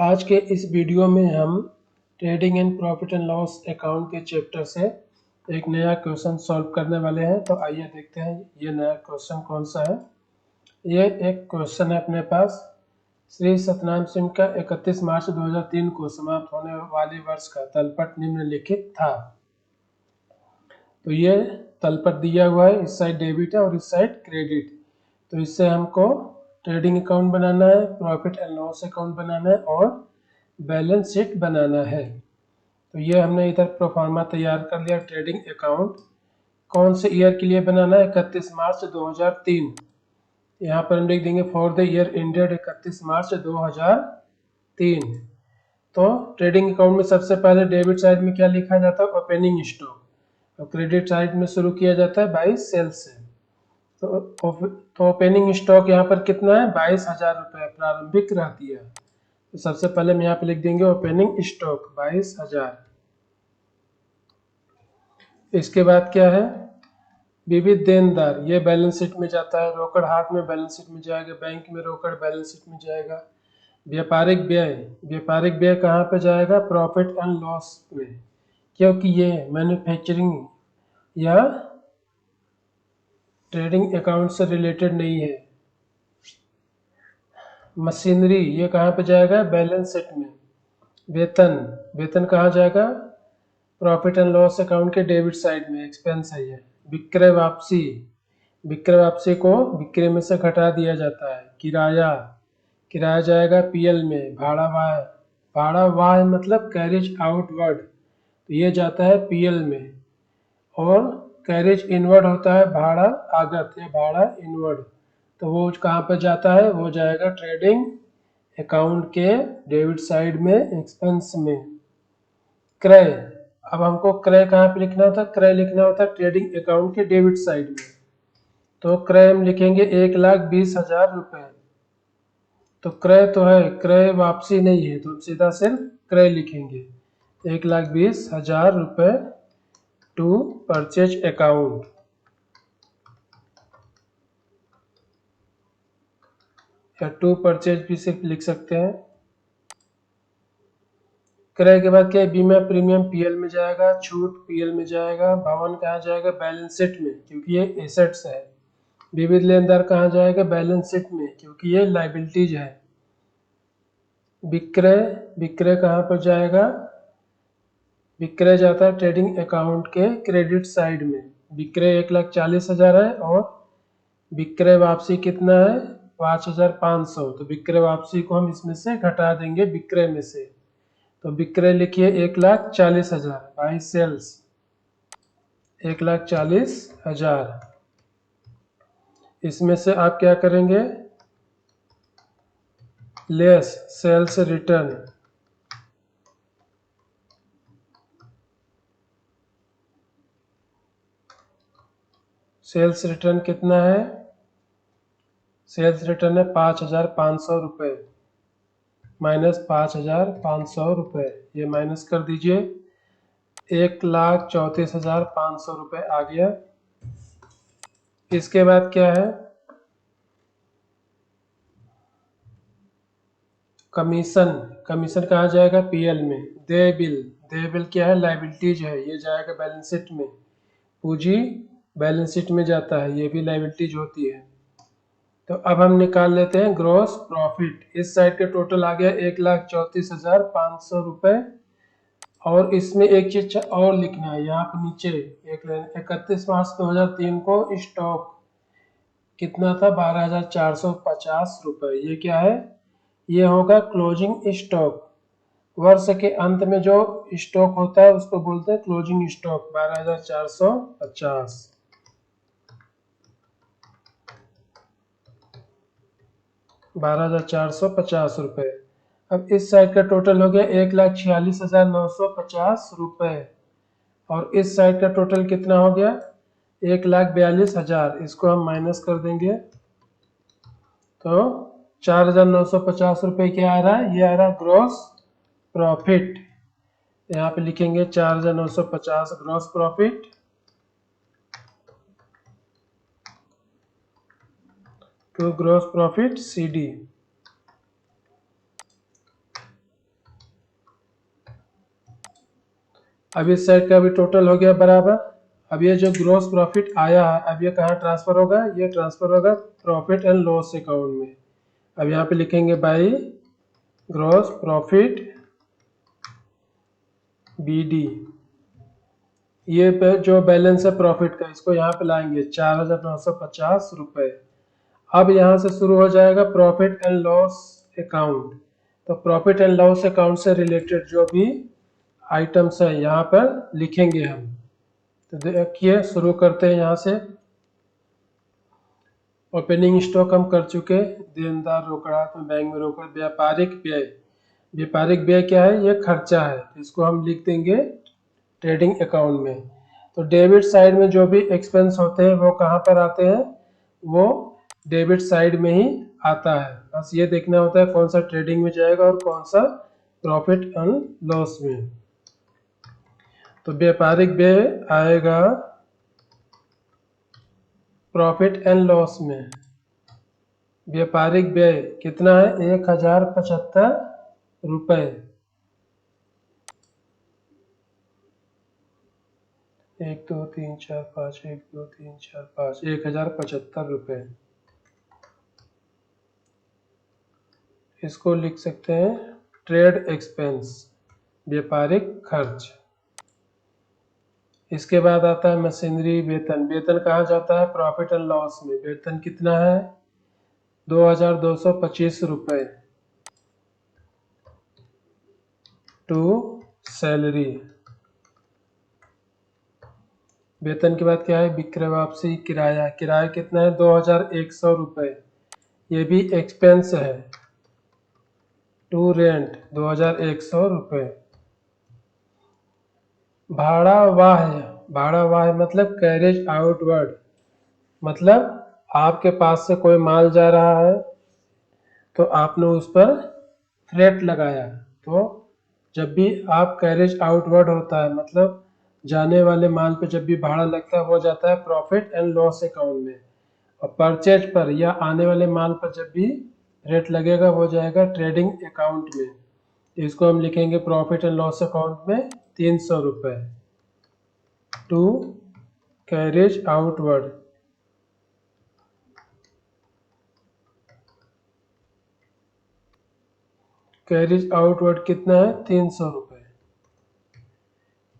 आज के इस वीडियो में हम trading and profit and loss account के चैप्टर से एक नया क्वेश्चन सॉल्व करने वाले हैं। तो आइए देखते हैं ये नया क्वेश्चन कौन सा है। ये एक क्वेश्चन है अपने पास। श्री सत्यनारायण सिंह का 31 मार्च 2003 को समाप्त होने वाले वर्ष का तलपट निम्नलिखित था। तो ये तलपट दिया हुआ है, इस साइड डेबिट है और इस साइड क्रेडिट। तो इससे हमको ट्रेडिंग अकाउंट बनाना है, प्रॉफिट एंड लॉस अकाउंट बनाना है और बैलेंस शीट बनाना है। तो ये हमने इधर प्रोफार्मा तैयार कर लिया। ट्रेडिंग अकाउंट कौन से ईयर के लिए बनाना है? 31 मार्च 2003। यहाँ पर हम लिख देंगे फॉर द ईयर एंडेड 31 मार्च 2003। तो ट्रेडिंग अकाउंट में सबसे पहले डेबिट साइड में क्या लिखा जाता है? Opening stock. और क्रेडिट साइड में शुरू किया जाता है बाई सेल से। तो ओपनिंग स्टॉक यहाँ पर कितना है? 22,000 रुपये प्रारंभिक रहती है। तो सबसे पहले हम यहाँ पे लिख देंगे ओपनिंग स्टॉक 22,000। इसके बाद क्या है? विविध देनदार, ये बैलेंस शीट में जाता है। रोकड़ हाथ में बैलेंस शीट में जाएगा, बैंक में रोकड़ बैलेंस शीट में जाएगा। व्यापारिक व्यय, व्यापारिक व्यय कहाँ पे जाएगा? प्रॉफिट एंड लॉस में, क्योंकि ये मैन्युफैक्चरिंग या ट्रेडिंग अकाउंट से रिलेटेड नहीं है। मशीनरी, ये कहाँ पे जाएगा? बैलेंस शीट में। वेतन, वेतन कहाँ जाएगा? प्रॉफिट एंड लॉस अकाउंट के डेबिट साइड में, एक्सपेंस है ये। विक्रय वापसी, विक्रय वापसी को विक्रय में से घटा दिया जाता है। किराया, किराया जाएगा पीएल में। भाड़ा वाह, भाड़ा वाह मतलब कैरेज आउटवर्ड, तो ये जाता है पीएल में। और कैरेज इनवर्ड होता है भाड़ा आगत या भाड़ा इनवर्ड, तो वो कहाँ पर जाता है? वो जाएगा ट्रेडिंग अकाउंट के डेबिट साइड में, एक्सपेंस में। क्रय, अब हमको क्रय कहाँ पे लिखना होता है? क्रय लिखना होता है ट्रेडिंग अकाउंट के डेबिट साइड में। तो क्रय हम लिखेंगे 1,20,000 रुपये। तो क्रय तो है, क्रय वापसी नहीं है, तो हम सीधा सिर्फ क्रय लिखेंगे 1,20,000 रुपये टू परचेज अकाउंट। या टू परचेज भी सिर्फ लिख सकते हैं। क्रय के बाद क्या है? बीमा प्रीमियम पीएल में जाएगा, छूट पीएल में जाएगा। भवन कहाँ जाएगा? बैलेंस शीट में, क्योंकि ये एसेट्स है। विविध लेनदार कहाँ जाएगा? बैलेंस शीट में, क्योंकि ये लाइबिलिटीज है। विक्रय, विक्रय कहाँ पर जाएगा? विक्रय जाता है ट्रेडिंग अकाउंट के क्रेडिट साइड में। विक्रय 1,40,000 है और विक्रय वापसी कितना है? 5,500। तो विक्रय वापसी को हम इसमें से घटा देंगे, विक्रय में से। तो विक्रय लिखिए 1,40,000 बाई सेल्स 1,40,000। इसमें से आप क्या करेंगे? Less sales return, sales return कितना है? सेल्स रिटर्न है 5,500 रुपये माइनस 5,500 रुपये, ये माइनस कर दीजिए। 1,34,500 रुपये आ गया। इसके बाद क्या है? कमीशन, कमीशन कहाँ जाएगा? पीएल में। देय बिल, देय बिल क्या है? लाइबिलिटीज है, ये जाएगा बैलेंस शीट में। पूंजी बैलेंस शीट में जाता है, ये भी लाइबिलिटीज होती है। तो अब हम निकाल लेते हैं ग्रॉस प्रॉफिट। इस साइड का टोटल आ गया 1,34,500 रुपये। और इसमें एक चीज और लिखना है, यहाँ पर नीचे एक लाइन, 31 मार्च 2003 को स्टॉक कितना था? 12,450 रुपये। ये क्या है? ये होगा क्लोजिंग स्टॉक। वर्ष के अंत में जो स्टॉक होता है उसको बोलते हैं क्लोजिंग स्टॉक। 12,450, 12,450 रुपये। अब इस साइड का टोटल हो गया 1,46,950 रुपये। और इस साइड का टोटल कितना हो गया? 1,42,000। इसको हम माइनस कर देंगे तो 4,950 रुपये क्या आ रहा है? ये आ रहा है ग्रॉस प्रॉफिट। यहाँ पे लिखेंगे 4,950 gross profit to gross profit CD। अब इस साइड का भी टोटल हो गया बराबर। अब ये जो ग्रॉस प्रॉफिट आया है, अब ये कहाँ ट्रांसफर होगा, ये ट्रांसफर होगा प्रॉफिट एंड लॉस अकाउंट में। अब यहाँ पे लिखेंगे बाई ग्रॉस प्रॉफिट BD। ये पे जो बैलेंस है प्रॉफिट का, इसको यहाँ पे लाएंगे 4,950 रुपये। अब यहाँ से शुरू हो जाएगा प्रॉफिट एंड लॉस अकाउंट। तो प्रॉफिट एंड लॉस अकाउंट से रिलेटेड जो भी आइटम्स है यहाँ पर लिखेंगे हम। तो देखिए शुरू करते हैं यहाँ से। ओपनिंग स्टॉक हम कर चुके, देनदार रोकड़ा में बैंक में रोकड़। व्यापारिक व्यय, व्यापारिक व्यय क्या है, ये खर्चा है, इसको हम लिख देंगे ट्रेडिंग अकाउंट में। तो डेबिट साइड में जो भी एक्सपेंस होते हैं वो कहाँ पर आते हैं, वो डेबिट साइड में ही आता है। बस ये देखना होता है कौन सा ट्रेडिंग में जाएगा और कौन सा प्रॉफिट एंड लॉस में। तो व्यापारिक व्यय आएगा प्रॉफिट एंड लॉस में। व्यापारिक व्यय कितना है, 1,075 रुपये। 1 2 3 4 5, 1 2 3 4 5, 1,075 रुपये। इसको लिख सकते हैं ट्रेड एक्सपेंस, व्यापारिक खर्च। इसके बाद आता है मशीनरी वेतन। वेतन कहाँ जाता है, प्रॉफिट एंड लॉस में। वेतन कितना है, 2,225 रुपये टू सैलरी। वेतन के बाद क्या है, विक्रय वापसी किराया। किराया कितना है, 2,100 रुपये, ये भी एक्सपेंस है। टू रेंट 2,100 रुपये। भाड़ा वाह्य, भाड़ा वाह्य मतलब कैरेज आउटवर्ड, मतलब आपके पास से कोई माल जा रहा है तो आपने उस पर फ्रेट लगाया। तो जब भी आप कैरेज आउटवर्ड होता है, मतलब जाने वाले माल पे जब भी भाड़ा लगता है वो जाता है प्रॉफिट एंड लॉस अकाउंट में। और परचेज पर या आने वाले माल पर जब भी रेट लगेगा वो जाएगा ट्रेडिंग अकाउंट में। इसको हम लिखेंगे प्रॉफिट एंड लॉस अकाउंट में 300 रुपये to carriage outward. Carriage outward कितना है, 300 रुपये।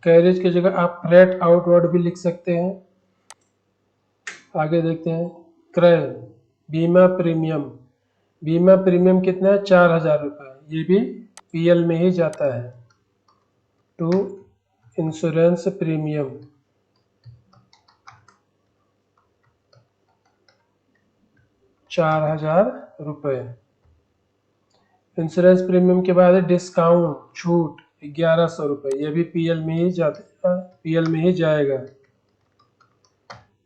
कैरेज की जगह आप फ्रेट आउटवर्ड भी लिख सकते हैं। आगे देखते हैं क्रय, बीमा प्रीमियम। बीमा प्रीमियम कितना है, 4,000 रुपये, ये भी PL में ही जाता है। टू इंश्योरेंस प्रीमियम 4,000 रुपये। इंश्योरेंस प्रीमियम के बाद डिस्काउंट छूट 1,100 रुपये, ये भी PL में ही जाता है, PL में ही जाएगा।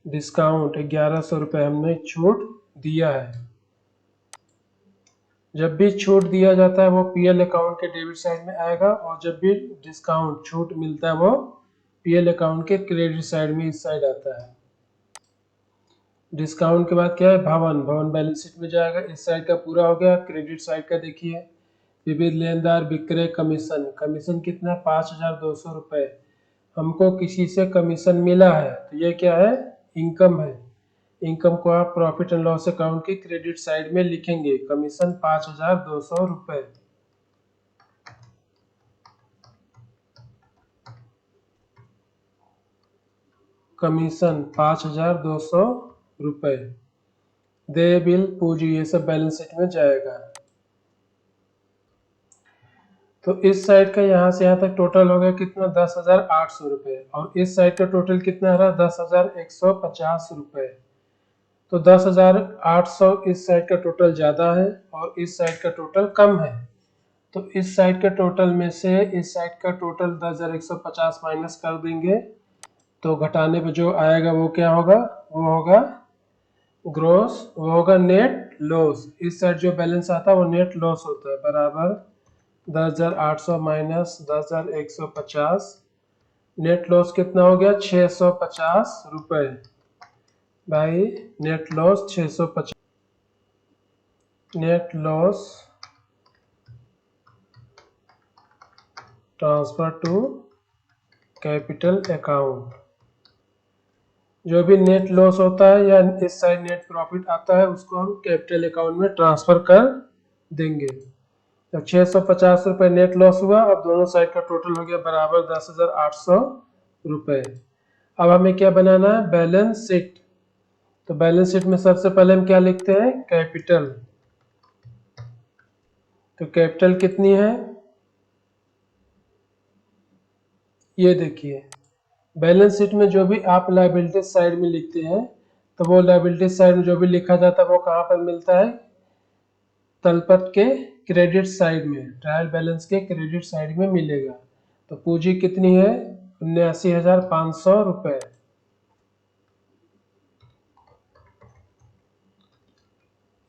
डिस्काउंट 1,100 रुपये हमने छूट दिया है। जब भी छूट दिया जाता है वो PL अकाउंट के डेबिट साइड में आएगा, और जब भी डिस्काउंट छूट मिलता है वो PL अकाउंट के क्रेडिट साइड में इस साइड आता है। डिस्काउंट के बाद क्या है, भवन, भवन बैलेंस शीट में जाएगा। इस साइड का पूरा हो गया। क्रेडिट साइड का देखिए, विविध लेनदार विक्रय कमीशन। कमीशन कितना, 5,200 रुपये। हमको किसी से कमीशन मिला है तो ये क्या है, इनकम है। इनकम को आप प्रॉफिट एंड लॉस अकाउंट की क्रेडिट साइड में लिखेंगे, कमीशन 5,200 रुपये। कमीशन 5,200 रुपये। देय बिल पूंजी, ये सब बैलेंस शीट में जाएगा। तो इस साइड का यहाँ से यहाँ तक टोटल हो गया कितना, 10,800 रुपये। और इस साइड का टोटल कितना रहा, 10,150 रुपये। तो 10,800 इस साइड का टोटल ज़्यादा है और इस साइड का टोटल कम है। तो इस साइड का टोटल में से इस साइड का टोटल 10,150 माइनस कर देंगे, तो घटाने पे जो आएगा वो क्या होगा, वो होगा ग्रोस, वो होगा नेट लॉस। इस साइड जो बैलेंस आता है वो नेट लॉस होता है, बराबर 10,800 माइनस 10,150। नेट लॉस कितना हो गया, 650 रुपये by net loss 650। Net loss transfer to capital account. जो भी नेट लॉस होता है या इस साइड नेट प्रॉफिट आता है उसको हम कैपिटल अकाउंट में ट्रांसफर कर देंगे। तो 650 रुपये नेट लॉस हुआ। अब दोनों साइड का टोटल हो गया बराबर 10,800 रुपये। अब हमें क्या बनाना है, बैलेंस शीट। तो बैलेंस शीट में सबसे पहले हम क्या लिखते हैं, कैपिटल। तो कैपिटल कितनी है, ये देखिए। बैलेंस शीट में जो भी आप लायबिलिटी साइड में लिखते हैं तो वो लायबिलिटी साइड में जो भी लिखा जाता है वो कहाँ पर मिलता है, तलपट के क्रेडिट साइड में, ट्रायल बैलेंस के क्रेडिट साइड में मिलेगा। तो पूंजी कितनी है, 79,500 रुपये।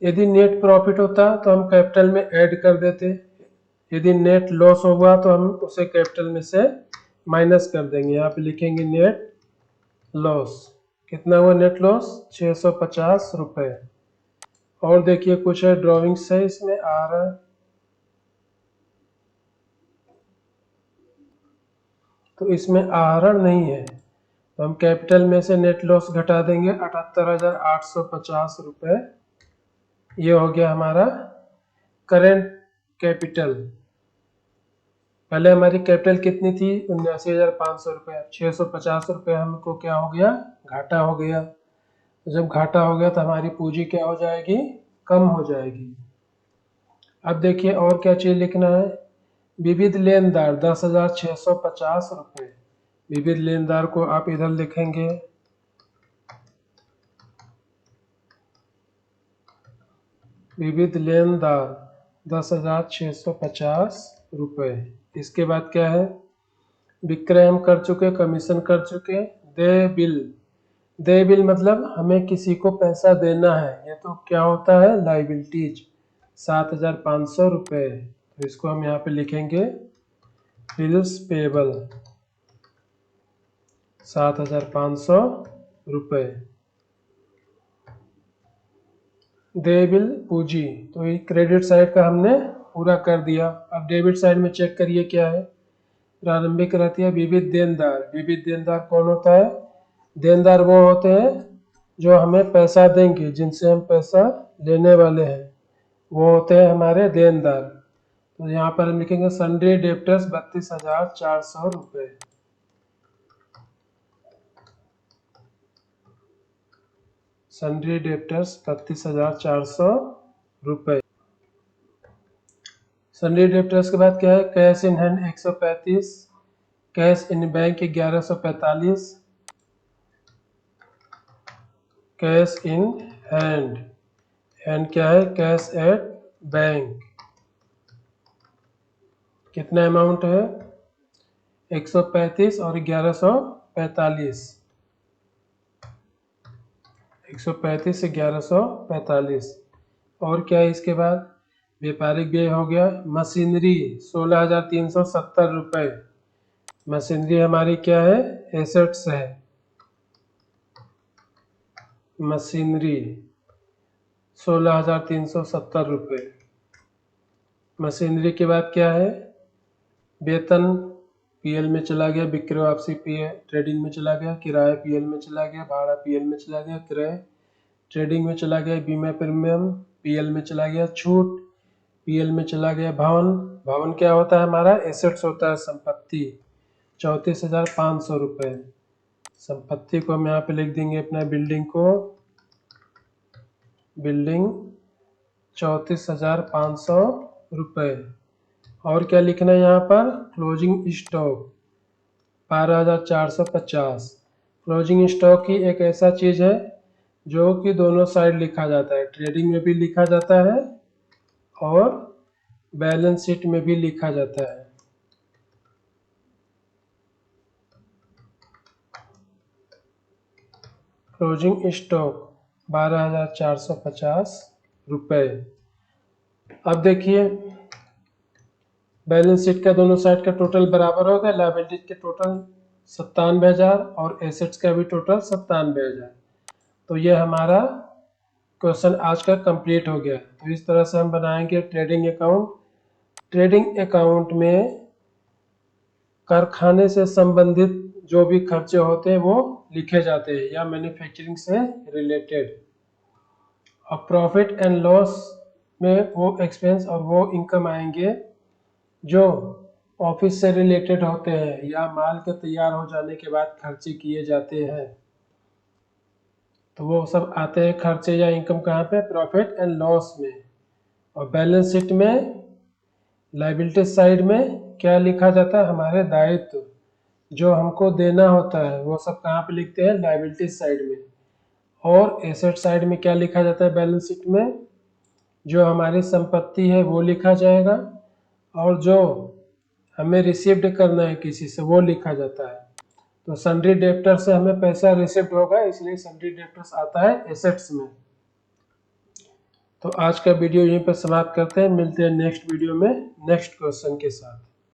यदि नेट प्रॉफिट होता तो हम कैपिटल में ऐड कर देते, यदि नेट लॉस होगा तो हम उसे कैपिटल में से माइनस कर देंगे। यहाँ पे लिखेंगे नेट लॉस। कितना हुआ नेट लॉस, 650 रुपये। और देखिए कुछ है ड्राइंग्स है इसमें आ रहा है, तो इसमें आहरण नहीं है तो हम कैपिटल में से नेट लॉस घटा देंगे 78,850 रुपये। ये हो गया हमारा करेंट कैपिटल। पहले हमारी कैपिटल कितनी थी, 79,500 रुपये। 650 रुपये हमको क्या हो गया, घाटा हो गया। जब घाटा हो गया तो हमारी पूंजी क्या हो जाएगी, कम हो जाएगी। अब देखिए और क्या चीज लिखना है, विविध लेनदार 10,650 रुपये। विविध लेनदार को आप इधर लिखेंगे, विविध लेनदार 10,650 रुपये। इसके बाद क्या है, विक्रय हम कर चुके, कमीशन कर चुके। देय बिल, देय बिल मतलब हमें किसी को पैसा देना है, ये तो क्या होता है, लाइबिलिटीज, 7,500 रुपये। तो इसको हम यहाँ पे लिखेंगे बिल्स पेबल, 7,500 रुपये। देय बिल पूंजी, तो ये क्रेडिट साइड का हमने पूरा कर दिया। अब डेबिट साइड में चेक करिए क्या है, प्रारंभिक रहती है विविध देनदार। विविध देनदार कौन होता है, देनदार वो होते हैं जो हमें पैसा देंगे, जिनसे हम पैसा लेने वाले हैं, वो होते हैं हमारे देनदार। तो यहाँ पर हम लिखेंगे सन्ड्री डेब्टर्स 32,400 रुपये। सन्ड्री डेब्टर्स 32,400 रुपये। सन्ड्री डेब्टर्स के बाद क्या है, cash in hand 135, cash in bank 1145, cash in hand, hand क्या है, कैश एट बैंक। कितना अमाउंट है, 135 और 1145, 135 से 1145। और क्या है इसके बाद, व्यापारिक व्यय हो गया, मशीनरी 16,370 रुपये। मशीनरी हमारी क्या है, एसेट्स है। मशीनरी 16,370 रुपये। मशीनरी के बाद क्या है, वेतन पीएल में चला गया, बिक्री वापसी ट्रेडिंग में चला गया, किराया पीएल में चला गया, भाड़ा पीएल में चला गया, क्रय ट्रेडिंग में चला गया, बीमा प्रीमियम पीएल में चला गया, छूट पीएल में चला गया। भवन, भवन क्या होता है हमारा, एसेट्स होता है, संपत्ति 34,500 रुपये। संपत्ति को हम यहाँ पे लिख देंगे अपना बिल्डिंग को, बिल्डिंग 34,500 रुपये। और क्या लिखना है यहाँ पर, क्लोजिंग स्टॉक 12,450। क्लोजिंग स्टॉक ही एक ऐसा चीज है जो कि दोनों साइड लिखा जाता है, ट्रेडिंग में भी लिखा जाता है और बैलेंस शीट में भी लिखा जाता है। क्लोजिंग स्टॉक 12,450 रुपये। अब देखिए बैलेंस शीट का दोनों साइड का टोटल बराबर होगा, लायबिलिटीज के टोटल 97,000 और एसेट्स का भी टोटल 97,000। तो ये हमारा क्वेश्चन आज का कंप्लीट हो गया। तो इस तरह से हम बनाएंगे ट्रेडिंग अकाउंट। ट्रेडिंग अकाउंट में कारखाने से संबंधित जो भी खर्चे होते हैं वो लिखे जाते हैं या मैन्युफैक्चरिंग से रिलेटेड। और प्रॉफिट एंड लॉस में वो एक्सपेंस और वो इनकम आएंगे जो ऑफिस से रिलेटेड होते हैं या माल के तैयार हो जाने के बाद खर्चे किए जाते हैं। तो वो सब आते हैं खर्चे या इनकम कहाँ पे, प्रॉफिट एंड लॉस में। और बैलेंस शीट में लायबिलिटी साइड में क्या लिखा जाता है, हमारे दायित्व जो हमको देना होता है वो सब कहाँ पे लिखते हैं, लायबिलिटी साइड में। और एसेट साइड में क्या लिखा जाता है बैलेंस शीट में, जो हमारी संपत्ति है वो लिखा जाएगा और जो हमें रिसीव्ड करना है किसी से वो लिखा जाता है। तो सन्ड्री डेप्टर से हमें पैसा रिसीव्ड होगा, इसलिए सन्ड्री डेप्टर्स आता है एसेट्स में। तो आज का वीडियो यहीं पर समाप्त करते हैं, मिलते हैं नेक्स्ट वीडियो में नेक्स्ट क्वेश्चन के साथ।